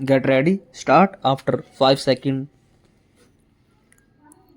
Get ready. Start after 5 seconds.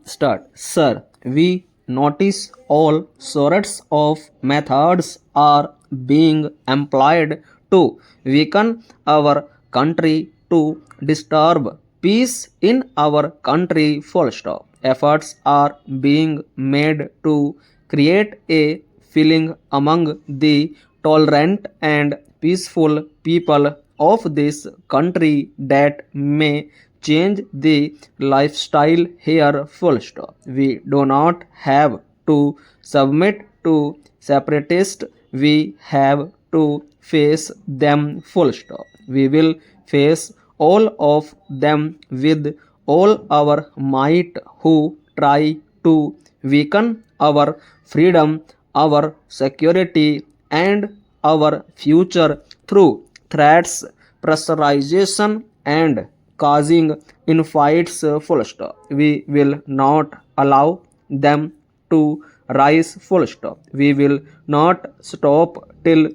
Start. Sir, we notice all sorts of methods are being employed to weaken our country, to disturb peace in our country. Full stop. Efforts are being made to create a feeling among the tolerant and peaceful people of this country that may change the lifestyle here. Full stop. We do not have to submit to separatists. We have to face them. Full stop. We will face all of them with all our might who try to weaken our freedom, our security, and our future through threats, pressurization, and causing infights. Full stop. We will not allow them to rise. Full stop. We will not stop till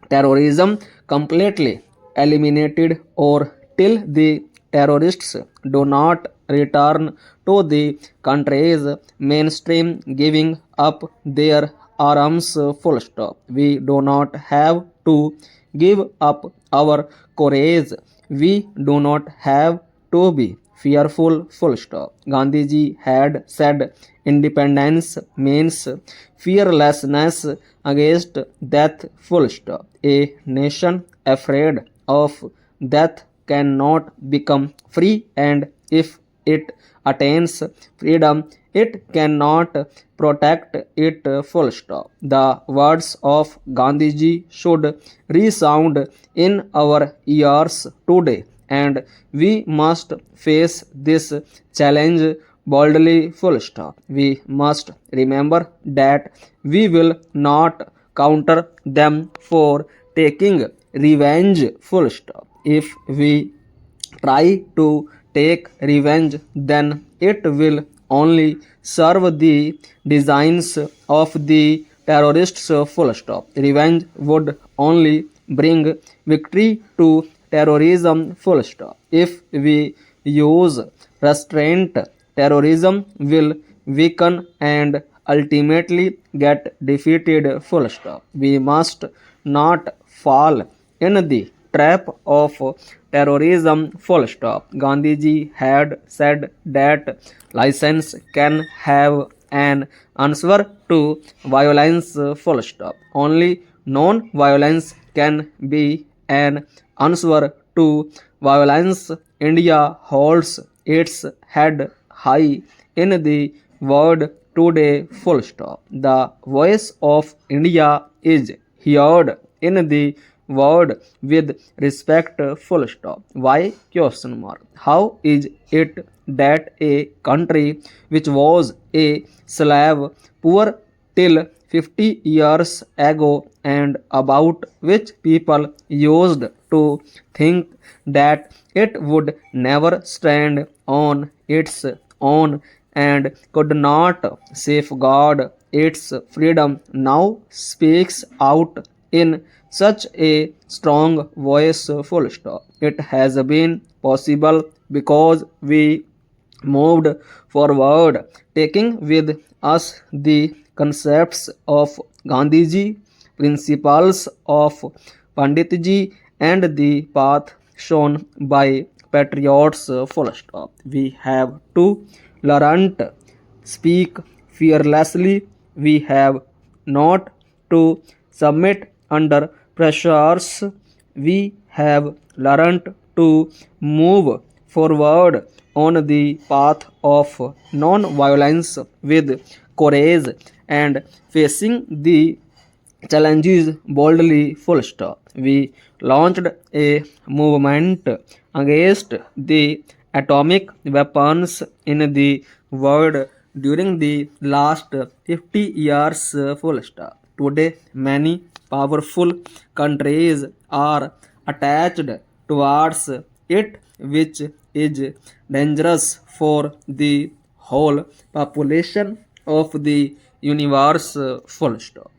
terrorism completely eliminated or till the terrorists do not return to the country's mainstream giving up their arms. Full stop. We do not have to give up our courage. We do not have to be fearful. Full stop. Gandhiji had said independence means fearlessness against death. Full stop. A nation afraid of death cannot become free, and if it attains freedom, it cannot protect it. Full stop. The words of Gandhiji should resound in our ears today, and we must face this challenge boldly. Full stop. We must remember that we will not counter them for taking revenge. Full stop. If we try to take revenge, then it will only serve the designs of the terrorists. Full stop. Revenge would only bring victory to terrorism. Full stop. If we use restraint, terrorism will weaken and ultimately get defeated. Full stop. We must not fall in the trap of terrorism. Full stop. Gandhiji had said that license can have an answer to violence. Full stop. Only non-violence can be an answer to violence. India holds its head high in the world today. Full stop. The voice of India is heard in the word with respect. Full stop. Why? Question mark. How is it that a country which was a slave poor till 50 years ago, and about which people used to think that it would never stand on its own and could not safeguard its freedom, now speaks out in such a strong voice? Full stop. It has been possible because we moved forward, taking with us the concepts of Gandhiji, principles of Panditji, and the path shown by patriots. Full stop. We have to learn to speak fearlessly. We have not to submit under pressures. We have learned to move forward on the path of non-violence with courage and facing the challenges boldly. Full stop. We launched a movement against the atomic weapons in the world during the last 50 years. Full stop. Today, many powerful countries are attached towards it, which is dangerous for the whole population of the universe. Full stop.